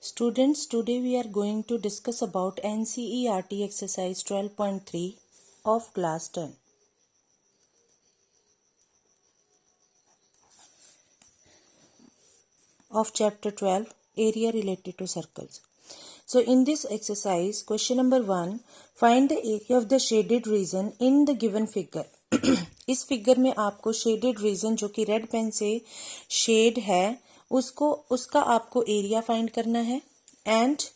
Students, today we are going to discuss about NCERT exercise 12.3 of class 10. Of chapter 12, area related to circles. So in this exercise, question number 1, find the area of the shaded region in the given figure. इस figure में आपको shaded region जो कि red pen से shade है उसका आपको area find करना है and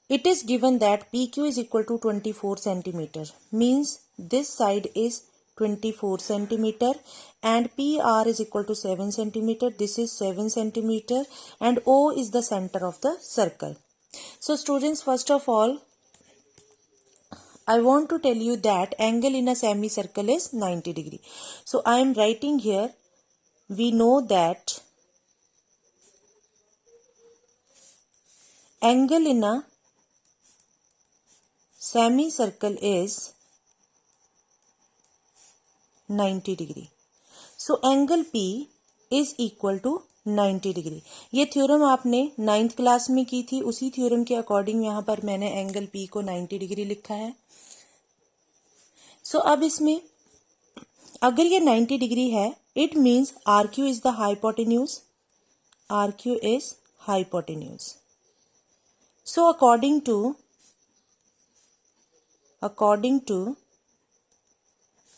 it is given that PQ is equal to 24 centimeter, means this side is 24 centimeter and PR is equal to 7 centimeter, this is 7 centimeter and O is the center of the circle. So students, first of all I want to tell you that angle in a semicircle is 90 degree. So I am writing here, we know that angle in a semicircle is 90 degree. So angle P is equal to 90 degree. ये theorem आपने 9th class में की थी, उसी theorem के according यहाँ पर मैंने एंगल P को 90 डिग्री लिखा है. सो अब इसमें अगर ये 90 डिग्री है, it means RQ is the hypotenuse. RQ is hypotenuse. So according to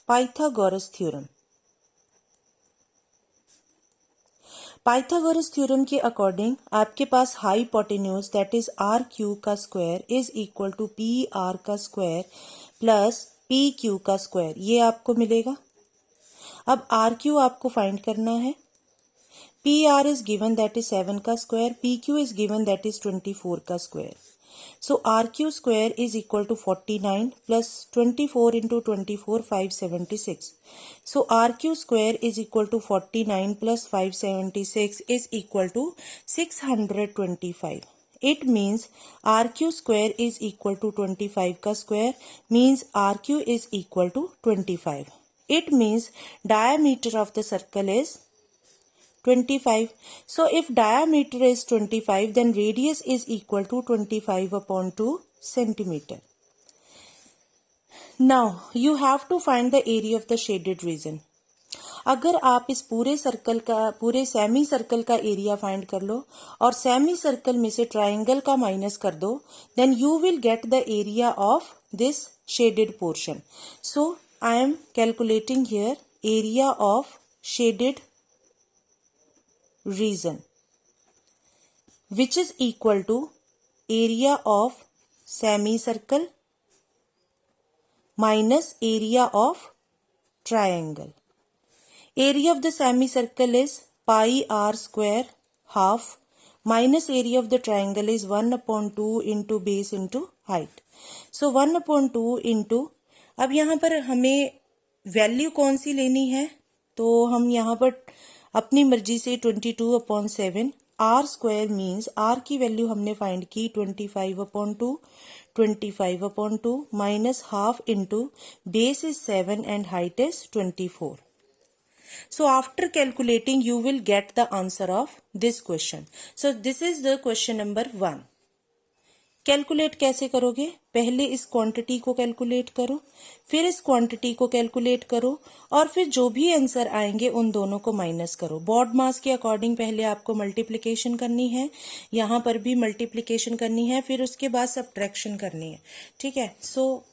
Pythagoras theorem, Pythagoras theorem के अकॉर्डिंग आपके पास हाइपोटेन्यूज दैट इज RQ का square is equal to PR का स्क्वायर प्लस PQ का स्क्वायर, ये आपको मिलेगा. अब RQ आपको फाइंड करना है. PR is given that is 7 का square, PQ is given that is 24 का square. So RQ square is equal to 49 plus 24 into 24 576. So RQ square is equal to 49 plus 576 is equal to 625. It means RQ square is equal to 25 का square means RQ is equal to 25. It means diameter of the circle is 25. So if diameter is 25, then radius is equal to 25 upon 2 centimeter. Now you have to find the area of the shaded region. अगर आप इस पूरे semi circle का area find कर लो और semi circle में से triangle का माइनस कर दो, then you will get the area of this shaded portion. So I am calculating here area of shaded region, which is equal to area of semicircle minus area of triangle. Area of the semicircle is pi r square half minus area of the triangle is 1 upon 2 into base into height. So 1 upon 2 into, अब यहाँ पर हमें value कौन सी लेनी है, तो हम यहाँ पर अपनी मर्जी से 22 upon 7 r square means r की वैल्यू हमने फाइंड की 25 upon 2 25 upon 2 minus half into base is 7 and height is 24. So after calculating you will get the answer of this question. So this is the question number 1. Calculate कैसे करोगे, पहले इस quantity को calculate करो, फिर इस quantity को calculate करो और फिर जो भी आंसर आएंगे उन दोनों को माइनस करो. बॉड मास के अकॉर्डिंग पहले आपको मल्टीप्लिकेशन करनी है, यहाँ पर भी मल्टीप्लिकेशन करनी है, फिर उसके बाद सब्ट्रैक्शन करनी है. ठीक है. So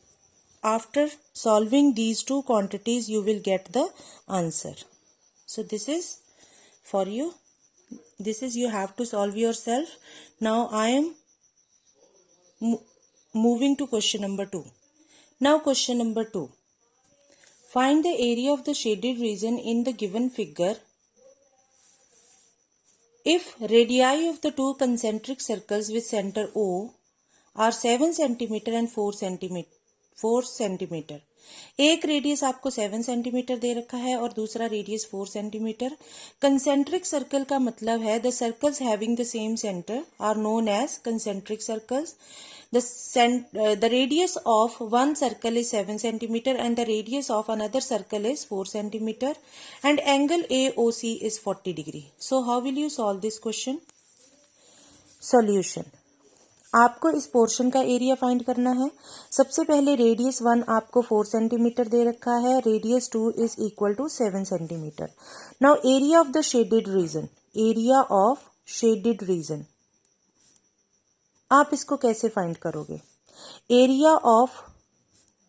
after solving these two quantities you will get the answer. So this is for you, this is you have to solve yourself. Now I am moving to question number 2. Now question number 2. Find the area of the shaded region in the given figure if radii of the two concentric circles with center O are 7 centimeter and 4 centimeter. एक radius आपको 7 centimetre दे रखा है और दूसरा radius 4 centimetre. Concentric circle का मतलब है the circles having the same centre are known as concentric circles. The radius of one circle is 7 centimeter and the radius of another circle is 4 centimeter and angle AOC is 40 degree. So how will you solve this question? Solution, आपको इस portion का area find करना है। सबसे पहले radius 1 आपको 4 centimetre दे रखा है, radius 2 is equal to 7 centimetre. Now area of the shaded region, area of shaded region, आप इसको कैसे फाइंड करोगे? एरिया ऑफ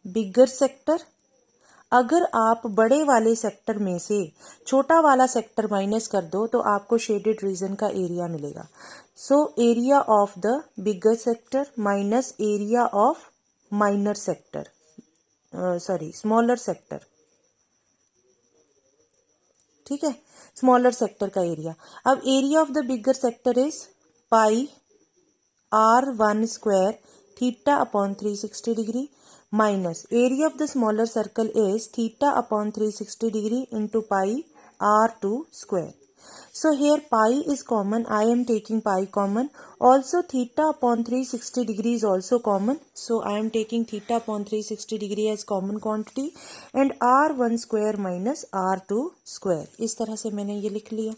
बिगर सेक्टर, अगर आप बड़े वाले सेक्टर में से छोटा वाला सेक्टर माइनस कर दो तो आपको शेडेड रीजन का एरिया मिलेगा। सो area of the bigger sector minus area of minor sector, smaller sector, ठीक है, स्मॉलर सेक्टर का एरिया। अब area of the bigger sector is pi r1 square theta upon 360 degree minus area of the smaller circle is theta upon 360 degree into pi r2 square. So here pi is common, I am taking pi common. Also theta upon 360 degree is also common. So I am taking theta upon 360 degree as common quantity and r1 square minus r2 square. इस तरह से मैंने ये लिख लिया।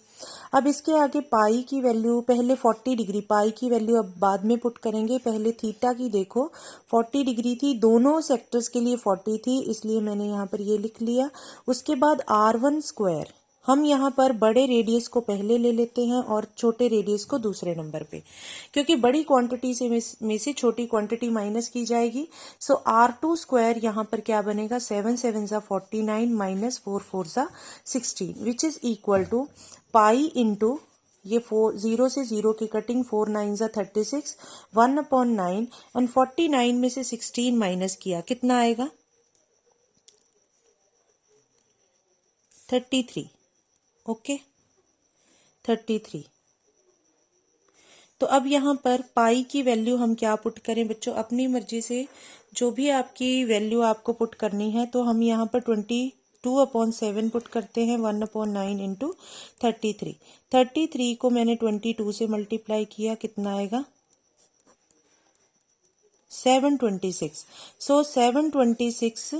अब इसके आगे पाई की वैल्यू पहले 40 डिग्री, पाई की वैल्यू अब बाद में पुट करेंगे। पहले थीटा की देखो 40 डिग्री थी, दोनों सेक्टर्स के लिए 40 थी, इसलिए मैंने यहाँ पर ये लिख लिया। उसके बाद r1 स्क्वायर, हम यहाँ पर बड़े रेडियस को पहले ले लेते हैं और छोटे रेडियस को दूसरे नंबर पे, क्योंकि बड़ी क्वांटिटी से में से छोटी क्वांटिटी माइनस की जाएगी। सो r2 स्क्वायर यहाँ पर क्या बनेगा, 7 7 ज़ा 49 माइनस 4 4 ज़ा 16 which is equal to pi into ये 0 से 0 की कटिंग 4 9 ज़ा 36 1 अपॉन 9 एंड 49 में से 16 माइनस किया कितना आएगा 33। ओके 33। तो अब यहाँ पर पाई की वैल्यू हम क्या पुट करें बच्चों, अपनी मर्जी से जो भी आपकी वैल्यू आपको पुट करनी है। तो हम यहाँ पर 22/7 पुट करते हैं, 1/9 इंटू 33। 33 को मैंने 22 से मल्टीप्लाई किया, कितना आएगा 726। सो 726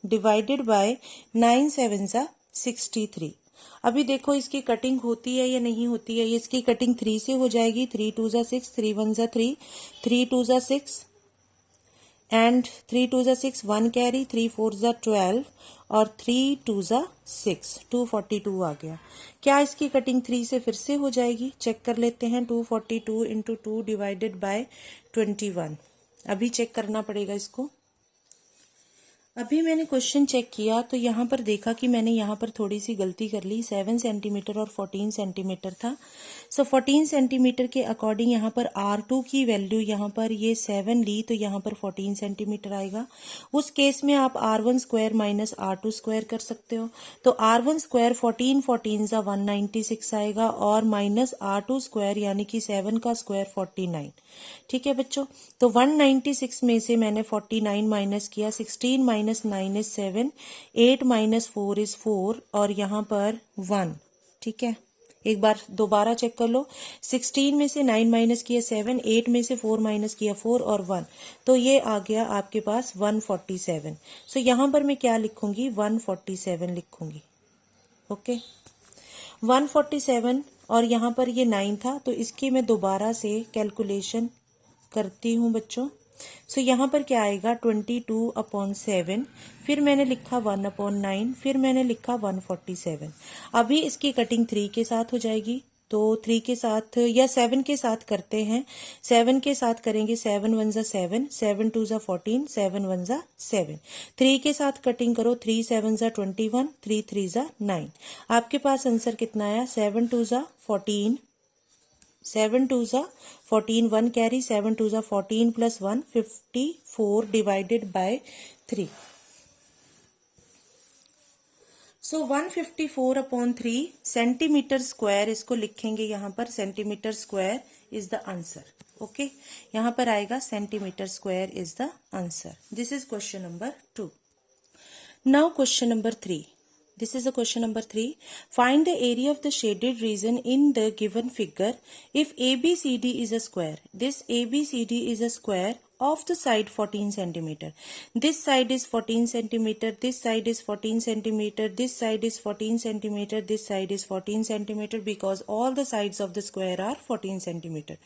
डिवाइडेड बाय 9 7 ज़ा 63। अभी देखो इसकी कटिंग होती है या नहीं होती है, ये इसकी कटिंग 3 से हो जाएगी, 3 2 ज़ा 6, 3 1 ज़ा 3, 3 2 ज़ा 6 एंड 3 2 ज़ा 6 1 कैरी, 3 4 ज़ा 12 और 3 2 ज़ा 6 242 आ गया। क्या इसकी कटिंग 3 से फिर से हो जाएगी, चेक कर लेते हैं। 242 इंटू 2 डिवाइडेड बाय 21, अभी चेक करना पड़ेगा इसको। अभी मैंने क्वेश्चन चेक किया तो यहाँ पर देखा कि मैंने यहाँ पर थोड़ी सी गलती कर ली, 7 सेंटीमीटर और 14 सेंटीमीटर था। सो 14 सेंटीमीटर के अकॉर्डिंग यहाँ पर R2 की वैल्यू यहाँ पर ये 7 ली तो यहाँ पर 14 सेंटीमीटर आएगा। उस केस में आप R1 square minus R2 square कर सकते हो। तो R1 स्क्वायर 14 14 ज़ा 196 आएगा और माइनस R2 स्क्वायर यानी कि 7 का स्क्वायर 49। ठीक है बच्चों, तो 196 में से मैंने 49 माइनस किया, 16 माइनस 9 इज 7, 8 माइनस 4 इज 4 और यहाँ पर 1। ठीक है, एक बार दोबारा चेक कर लो, 16 में से 9 माइनस किया 7, 8 में से 4 माइनस किया 4 और 1, तो ये आ गया आपके पास 147। सो यहाँ पर मैं क्या लिखूंगी, 147 लिखूंगी। ओके 147 और यहाँ पर ये 9 था तो इसकी मैं दोबारा से कैलकुलेशन करती हूँ बच्चों। सो यहाँ पर क्या आएगा 22/7, फिर मैंने लिखा 1/9, फिर मैंने लिखा 147। अभी इसकी कटिंग 3 के साथ हो जाएगी, तो 3 के साथ या 7 के साथ करते हैं, 7 के साथ करेंगे, 7 1 ज़ा 7, 7 2 ज़ा 14, 7 1 ज़ा 7। 3 के साथ कटिंग करो, 3 7 ज़ा 21, 3 3 ज़ा 9। आपके पास आंसर कितना आया, 7 2 ज़ा 14, 7 2 ज़ा 14, 1 कैरी, 7 2 ज़ा 14 plus 1 54 divided by 3। So 154/3 centimetre square, इसको लिखेंगे यहाँ पर, centimetre square is the answer. Okay, यहाँ पर आएगा centimetre square is the answer. This is question number 2। Now question number 3, this is the question number 3. Find the area of the shaded region in the given figure if ABCD is a square. This ABCD is a square of the side 14 centimeter. This side is 14 centimeter, this side is 14 centimeter, this side is 14 centimeter, this side is 14 centimeter, because all the sides of the square are 14 centimeter.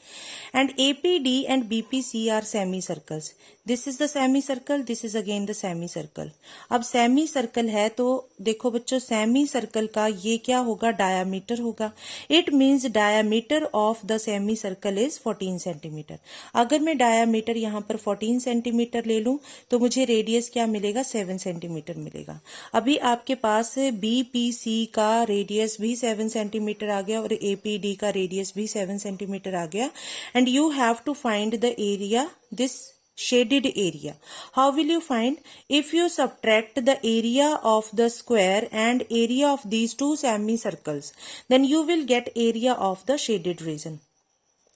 And APD and BPC are semicircles. This is the semicircle, this is again the semicircle. अब semicircle है तो देखो बच्चों, semicircle का ये क्या होगा, diameter होगा. It means diameter of the semicircle is 14 centimeter. अगर मैं diameter यहाँ पर 14 सेंटीमीटर ले लूं तो मुझे रेडियस क्या मिलेगा, 7 सेंटीमीटर मिलेगा. अभी आपके पास BPC का रेडियस भी 7 सेंटीमीटर आ गया और APD का रेडियस भी 7 सेंटीमीटर आ गया. And you have to find the area, this shaded area. How will you find? If you subtract the area of the square and area of these two semicircles, then you will get area of the shaded region.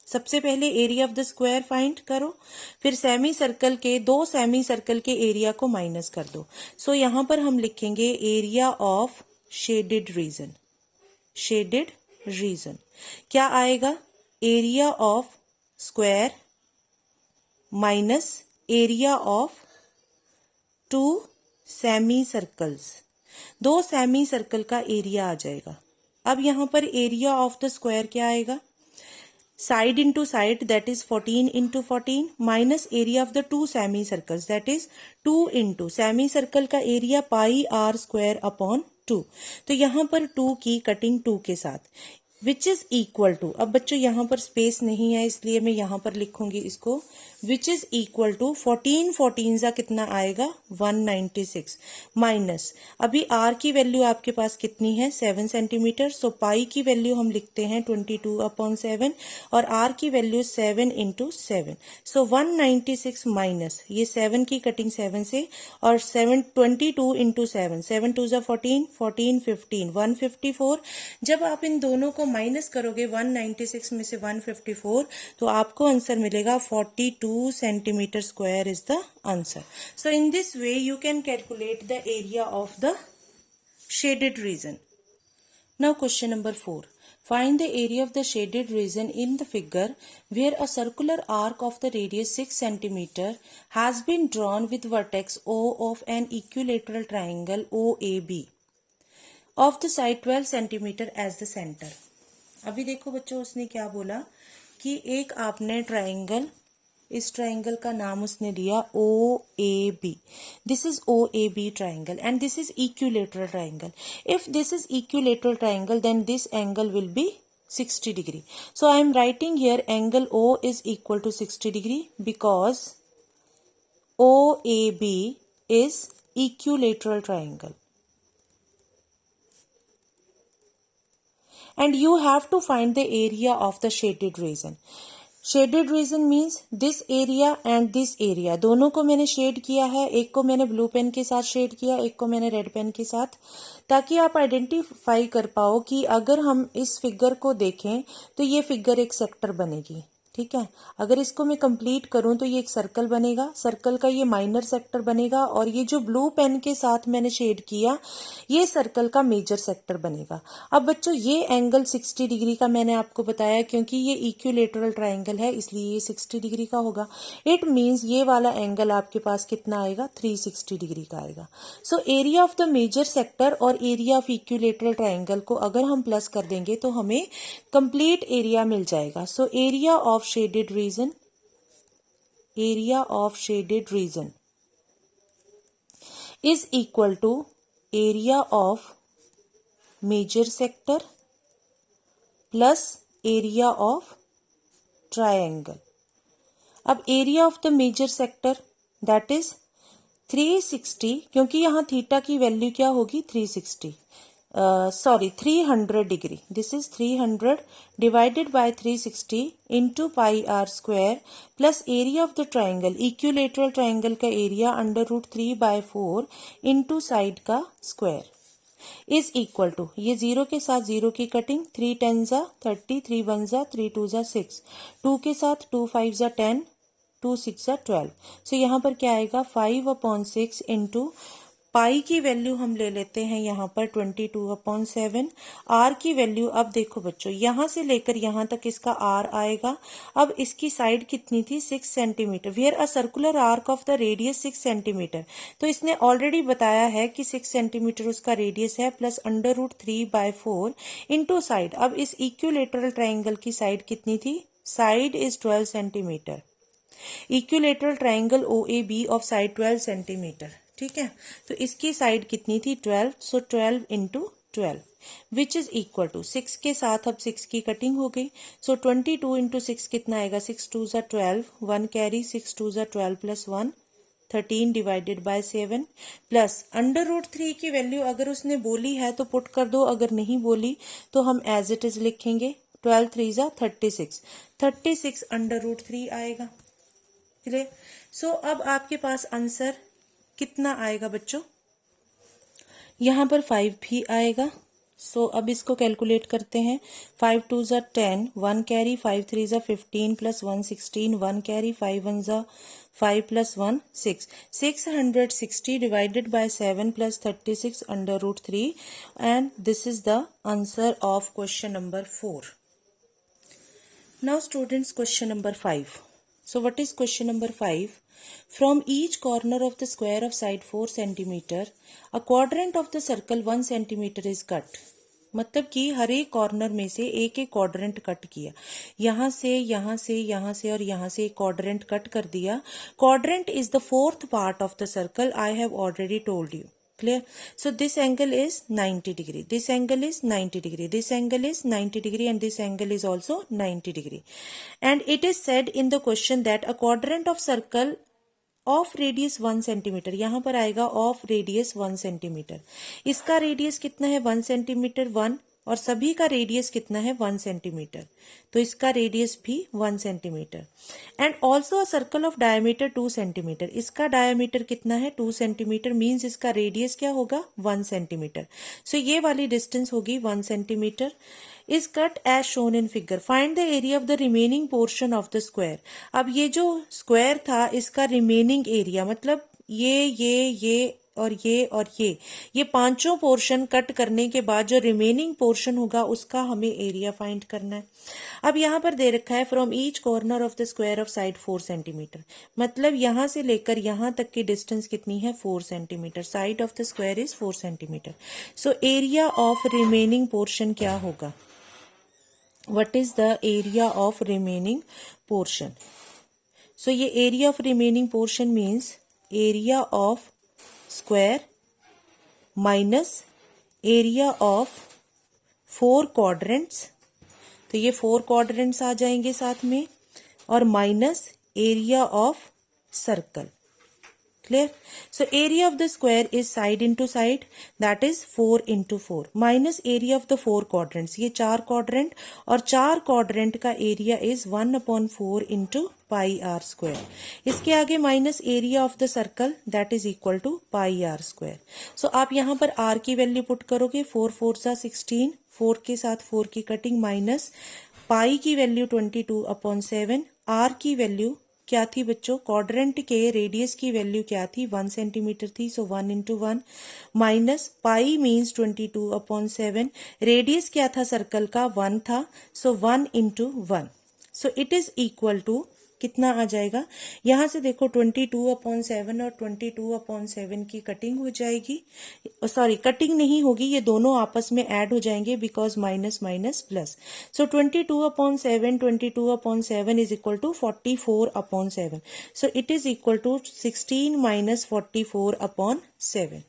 सबसे पहले area of the square find करो, फिर semicircle के, दो semicircle के area को minus कर दो. सो यहां पर हम लिखेंगे area of shaded region. Shaded region क्या आएगा, area of square minus area of two semicircles. दो सेमी सर्कल का एरिया आ जाएगा. अब यहां पर एरिया ऑफ द स्क्वायर क्या आएगा, side into side, that is 14 into 14 minus area of the two semicircles, that is 2 into semicircle का area pi r square upon 2. तो यहाँ पर 2 की कटिंग 2 के साथ विच इज इक्वल टू, अब बच्चों यहाँ पर स्पेस नहीं है इसलिए मैं यहाँ पर लिखूंगी इसको, विच इज इक्वल टू 14 14 सा कितना आएगा 196 माइनस, अभी आर की वैल्यू आपके पास कितनी है 7 सेंटीमीटर. सो पाई की वैल्यू हम लिखते हैं 22/7 और आर की वैल्यू 7 into 7. सो 196 माइनस ये 7 की कटिंग 7 से और 22 into 7, 7 2 14 14 15 154. जब आप इन दोनों को माइनस करोगे 196 में से 154 तो आपको आंसर मिलेगा 42 centimetre square is the answer. So in this way you can calculate the area of the shaded reason. Now question number 4. Find the area of the shaded region in the figure where a circular arc of the radius 6 cm has been drawn with vertex O of an equilateral triangle OAB of the side 12 cm as the center. अभी देखो बच्चों उसने क्या बोला कि एक आपने triangle, इस ट्राइंगल का नाम उसने दिया OAB. This is OAB triangle and this is equilateral triangle. If this is equilateral triangle then this angle will be 60 degree. So I am writing here angle O is equal to 60 degree because OAB is equilateral triangle. And you have to find the area of the shaded region. Shaded region means this area and this area. दोनों को मैंने shade किया है, एक को मैंने blue pen के साथ शेड किया, एक को मैंने रेड पेन के साथ, ताकि आप आइडेंटिफाई कर पाओ कि अगर हम इस फिगर को देखें तो ये फिगर एक सेक्टर बनेगी. ठीक है, अगर इसको मैं कंप्लीट करूं तो ये एक सर्कल बनेगा, सर्कल का ये माइनर सेक्टर बनेगा और ये जो ब्लू पेन के साथ मैंने शेड किया ये सर्कल का मेजर सेक्टर बनेगा. अब बच्चों ये एंगल 60 डिग्री का मैंने आपको बताया क्योंकि ये इक्विलेटरल ट्राइंगल है इसलिए ये 60 डिग्री का होगा. इट मीन्स ये वाला एंगल आपके पास कितना आएगा 360 डिग्री का आएगा. So area of the major sector और एरिया ऑफ इक्विलेटरल ट्राइंगल को अगर हम प्लस कर देंगे तो हमें कंप्लीट एरिया मिल जाएगा. सो area of shaded region, area of shaded region is equal to area of major sector plus area of triangle. अब area of the major sector that is 360, क्योंकि यहाँ थीटा की वैल्यू क्या होगी 300 degree. This is 300 divided by 360 into pi r square plus area of the triangle, equilateral triangle का area √3/4 into side का square is equal to, ये 0 के साथ 0 की कटिंग, 3 10 30, 3 1 3 2 6, 2 के साथ 2 5 10, 2 6 12. सो यहाँ पर क्या आएगा 5/6 इंटू पाई की वैल्यू हम ले लेते हैं यहाँ पर 22/7। आर की वैल्यू, अब देखो बच्चों, यहाँ से लेकर यहाँ तक इसका आर आएगा। अब इसकी साइड कितनी थी? 6 centimetre. Where a circular arc of the radius 6 centimetre. तो इसने ऑलरेडी बताया है कि 6 सेंटीमीटर उसका रेडियस है, प्लस √3/4 इंटू साइड। अब इस इक्विलेटरल ट्राइंगल की साइड कितनी थी? Side is 12 centimetre. Equilateral triangle OAB of side 12 centimetre. ठीक है, तो इसकी साइड कितनी थी? 12। So 12 into 12 which is equal to 6 के साथ अब 6 की कटिंग हो गई। सो 22 इंटू 6 कितना आएगा? 6 2 ज़ा 12, 1 कैरी, 6 2 ज़ा 12 प्लस 1 13 डिवाइडेड बाय 7 प्लस √3 की वैल्यू अगर उसने बोली है तो पुट कर दो, अगर नहीं बोली तो हम एज इट इज लिखेंगे। 12 3 ज़ा 36, 36 √3 आएगा। क्लियर? सो अब आपके पास आंसर कितना आएगा बच्चों? यहाँ पर 5 भी आएगा। सो अब इसको कैलकुलेट करते हैं। 5 2 ज़ा 10, 1 कैरी, 5 3 ज़ा 15 प्लस 1 16, 1 कैरी, 5 1 ज़ा 5 plus 1 6, 660 divided by 7 plus 36 √3 and this is the answer of question number 4। Now students, question number 5. So what is question number 5? From each corner of the square of side 4 centimeter, a quadrant of the circle 1 centimeter is cut. मतलब कि हर एक corner में से एक एक quadrant cut किया। यहाँ से, यहाँ से, यहाँ से और यहाँ से एक क्वाड्रेंट कट कर दिया। Quadrant is the 4th part of the circle, I have already told you. Clear? So this angle is 90 degree. This angle is 90 degree. This angle is 90 degree and this angle is also 90 degree. And it is said in the question that a quadrant of circle of radius 1 centimeter, यहाँ पर आएगा of radius 1 centimeter. इसका radius कितना है? 1 centimetre 1, और सभी का radius कितना है? 1 सेंटीमीटर। तो इसका रेडियस भी 1 centimetre. And also a circle of diameter 2 centimetre, इसका डायमीटर कितना है? 2 सेंटीमीटर, मीन्स इसका रेडियस क्या होगा? 1 सेंटीमीटर। सो ये वाली डिस्टेंस होगी 1 centimetre. Is cut as shown in figure. Find the area of the remaining portion of the square. अब ये जो स्क्वायर था इसका रिमेनिंग एरिया, मतलब ये और ये पांचों पोर्शन कट करने के बाद जो रिमेनिंग पोर्शन होगा उसका हमें एरिया फाइंड करना है। अब यहाँ पर दे रखा है from each corner of the square of side 4 centimetre, मतलब यहाँ से लेकर यहाँ तक की डिस्टेंस कितनी है? 4 centimeter. Side of the square is 4 centimeter. So area of remaining portion क्या होगा? What is the area of remaining portion? So ये area of remaining portion means area of square minus area of 4 quadrants, तो ये 4 quadrants आ जाएंगे साथ में, और minus area of circle. Clear? So area of the square is side into side, that is 4 into 4 minus area of the 4 quadrants, ये 4 quadrant, और 4 quadrant का area is 1/4 into pi r square। इसके आगे minus area of the circle, that is equal to pi r square। So आप यहाँ पर r की value put करोगे, 4 4 सा 16, 4 के साथ 4 की कटिंग, माइनस पाई की वैल्यू 22/7, r की वैल्यू क्या थी बच्चों? क्वाड्रेंट के रेडियस की वैल्यू क्या थी? 1 सेंटीमीटर थी, so 1 into 1 minus pi means 22/7, radius क्या था सर्कल का? 1 था, so 1 into 1। So it is equal to कितना आ जाएगा? यहाँ से देखो 22/7 और 22/7 की कटिंग हो जाएगी, सॉरी कटिंग नहीं होगी, ये दोनों आपस में ऐड हो जाएंगे because minus minus plus. So 22/7 is equal to 44/7। So it is equal to 16 minus 44/7।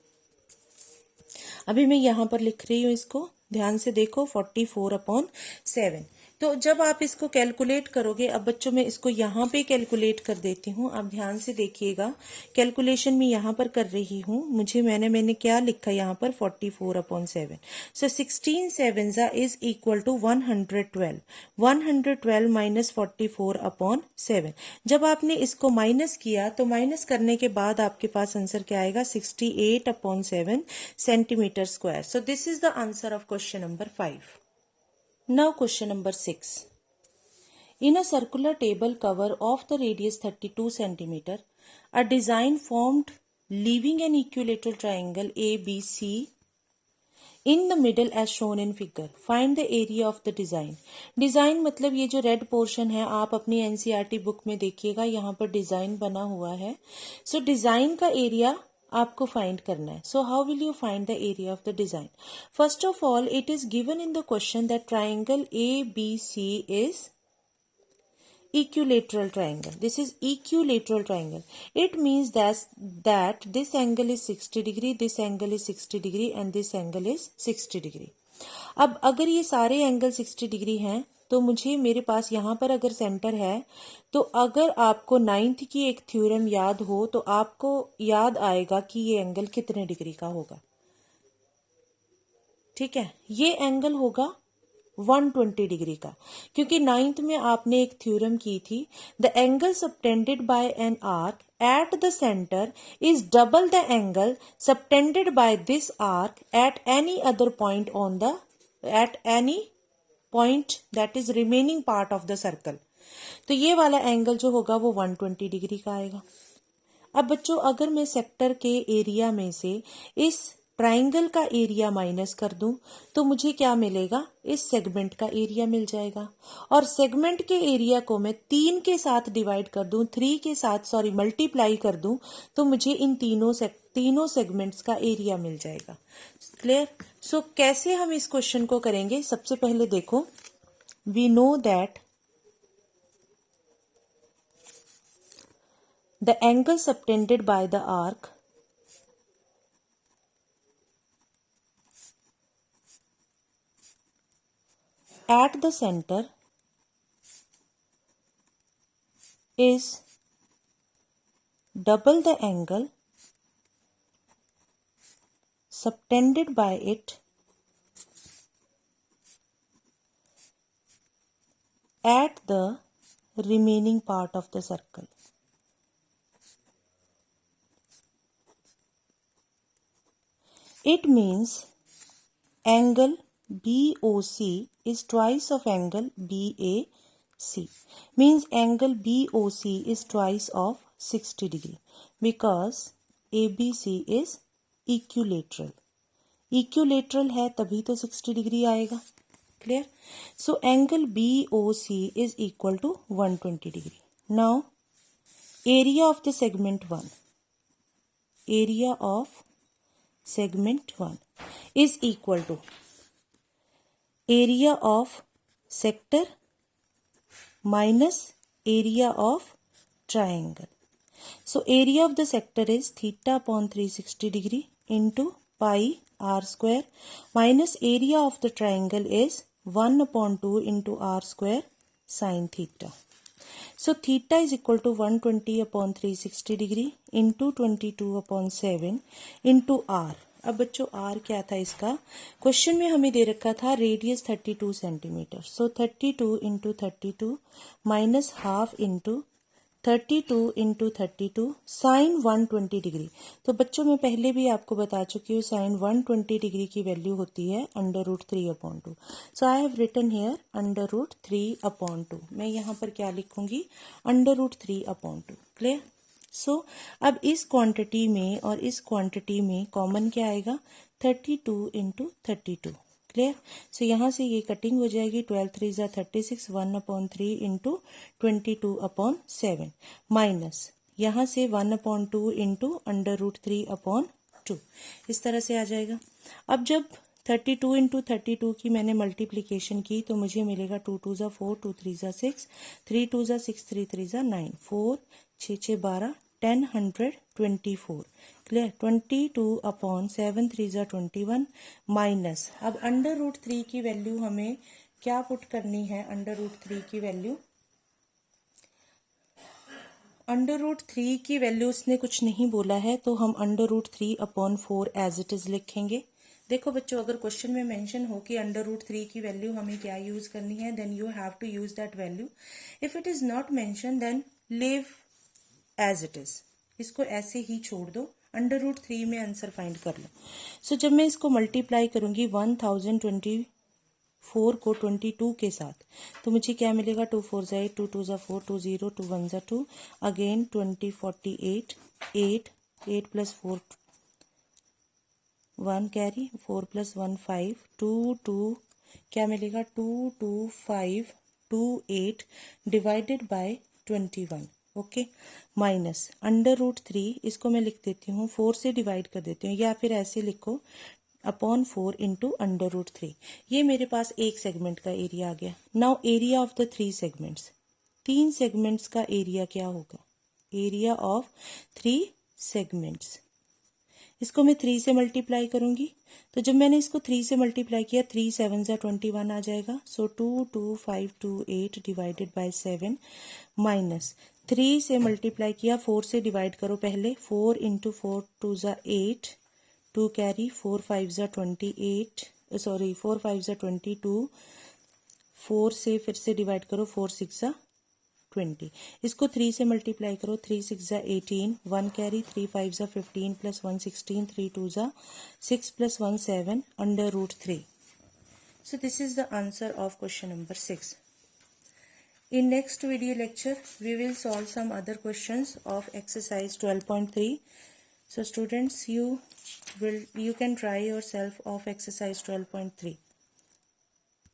अभी मैं यहाँ पर लिख रही हूँ, इसको ध्यान से देखो, 44/7। तो जब आप इसको कैलकुलेट करोगे, अब बच्चों मैं इसको यहाँ पे कैलकुलेट कर देती हूँ, आप ध्यान से देखिएगा। कैलकुलेशन मैं यहाँ पर कर रही हूँ, मैंने क्या लिखा यहाँ पर? 44/7। सो 16 7 इज इक्वल टू 112। 112 माइनस 44/7। जब आपने इसको माइनस किया तो माइनस करने के बाद आपके पास आंसर क्या आएगा? 68/7 centimetre square. So this is the answer of question number 5. Now question number 6. In a circular table cover of the radius 32 centimeter, a design formed leaving an equilateral triangle ABC in the middle as shown in figure. Find the area of the design. Design मतलब ये जो red portion है, आप अपनी NCERT book में देखिएगा, यहाँ पर डिज़ाइन बना हुआ है. सो डिज़ाइन का एरिया आपको फाइंड करना है. So how will you find the area of the design? First of all, it is given in the question that triangle ABC is equilateral triangle. This is equilateral triangle. It means that this angle is 60 degree, this angle is 60 degree and this angle is 60 degree. अब अगर ये सारे angle 60 degree हैं तो मुझे, मेरे पास यहाँ पर अगर सेंटर है, तो अगर आपको 9th की एक थ्योरम याद हो तो आपको याद आएगा कि ये एंगल कितने डिग्री का होगा. ठीक है, ये एंगल होगा 120 डिग्री का, क्योंकि 9th में आपने एक थ्योरम की थी, the angle subtended bye an arc at the centre is double the angle subtended by this arc at any other point on the at any point that is remaining part of the circle. तो ये वाला angle जो होगा वो 120 degree का आएगा. अब बच्चों, अगर मैं सेक्टर के एरिया में से इस ट्राइंगल का एरिया माइनस कर दूं तो मुझे क्या मिलेगा? इस सेगमेंट का एरिया मिल जाएगा. और सेगमेंट के एरिया को मैं 3 के साथ डिवाइड कर दूं, 3 के साथ मल्टीप्लाई कर दूं, तो मुझे इन तीनों सेगमेंट्स का एरिया मिल जाएगा. क्लियर? सो कैसे हम इस क्वेश्चन को करेंगे? सबसे पहले देखो, we know that the angle subtended by the arc at the center is double the angle subtended by it at the remaining part of the circle. It means angle BOC is twice of angle BAC. Means angle BOC is twice of 60 degree because ABC is equilateral. Equilateral है तभी तो 60 degree आएगा. Clear? So angle BOC is equal to 120 degree. Now area of the segment 1. Area of segment 1 is equal to area of sector minus area of triangle. So area of the sector is theta upon 360 degree into pi r square minus area of the triangle is 1 upon 2 into r square sin theta. So theta is equal to 120 upon 360 degree into 22 upon 7 into r. अब बच्चों r क्या था इसका? Question में हमें दे रखा था radius 32 centimetre. So 32 into 32 minus half into 32 into 32 sine 120 degree. तो बच्चों मैं पहले भी आपको बता चुकी हूँ, साइन 120 डिग्री की वैल्यू होती है √3 upon 2. So I have written here √3 upon 2. मैं यहाँ पर क्या लिखूंगी? √3 अपॉन 2. क्लियर? सो अब इस क्वांटिटी में और इस क्वांटिटी में कॉमन क्या आएगा? 32 इंटू 32. क्लियर? सो यहाँ से ये कटिंग हो जाएगी. 12 3 ज़ा 36, 1 अपॉन 3 इंटू 22 अपॉन 7 माइनस यहाँ से 1 अपॉन 2 इंटू √3 अपॉन 2. इस तरह से आ जाएगा. अब जब 32 इंटू 32 की मैंने मल्टीप्लीकेशन की तो मुझे मिलेगा 2 2 ज़ा 4, 2 3 ज़ा 6, 3 2 ज़ा 6, 3 3 ज़ा 9, 4 6 6 12, 10 124. क्लियर? 22 अपॉन 7 3 ज़ा 21 माइनस, अब √3 की वैल्यू हमें क्या पुट करनी है? √3 की वैल्यू, √3 की वैल्यू उसने कुछ नहीं बोला है तो हम √3 अपॉन 4 एज इट इज लिखेंगे. देखो बच्चों, अगर क्वेश्चन में मेंशन हो कि √3 की वैल्यू हमें क्या यूज करनी है, then you have to use that value. If it is not mention then leave as it is, इसको ऐसे ही छोड़ दो. √3 में आंसर फाइंड कर लो. सो जब मैं इसको मल्टीप्लाई करूंगी 1024 को 22 के साथ तो मुझे क्या मिलेगा? 2 4 8, 2 2 4, 2 0, 2 1 2, अगेन 20 48 8 8 plus 4 1 कैरी 4 plus 1 5 2 2 क्या मिलेगा 2 2 5 2 8 divided by 21 okay minus under root 3 इसको मैं लिख देती हूँ 4 से डिवाइड कर देती हूँ या फिर ऐसे लिखो अपॉन 4 इंटू अंडर रूट 3 ये मेरे पास एक सेगमेंट का एरिया आ गया। Now area of the 3 segments 3 segments का एरिया क्या होगा एरिया ऑफ 3 सेगमेंट्स इसको मैं 3 से मल्टीप्लाई करूंगी तो जब मैंने इसको 3 से मल्टीप्लाई किया 3 7 जा 21 आ जाएगा सो 2 2 5 2 8 डिवाइडेड बाय 7 माइनस 3 से मल्टीप्लाई किया 4 से डिवाइड करो पहले 4 इंटू 4 2 जा 8 2 कैरी 4 5 जा 28 सॉरी 4 5 जा 22 4 से फिर से डिवाइड करो 4 6 जा 20 इसको 3 से मल्टीप्लाई करो 3 6 जा 18 1 कैरी 3 5 जा 15 प्लस 1 16 3 2 जा 6 plus 1 7 under root 3 so this is the answer of question number 6 in next video lecture we will solve some other questions of exercise 12.3 so students you can try yourself of exercise 12.3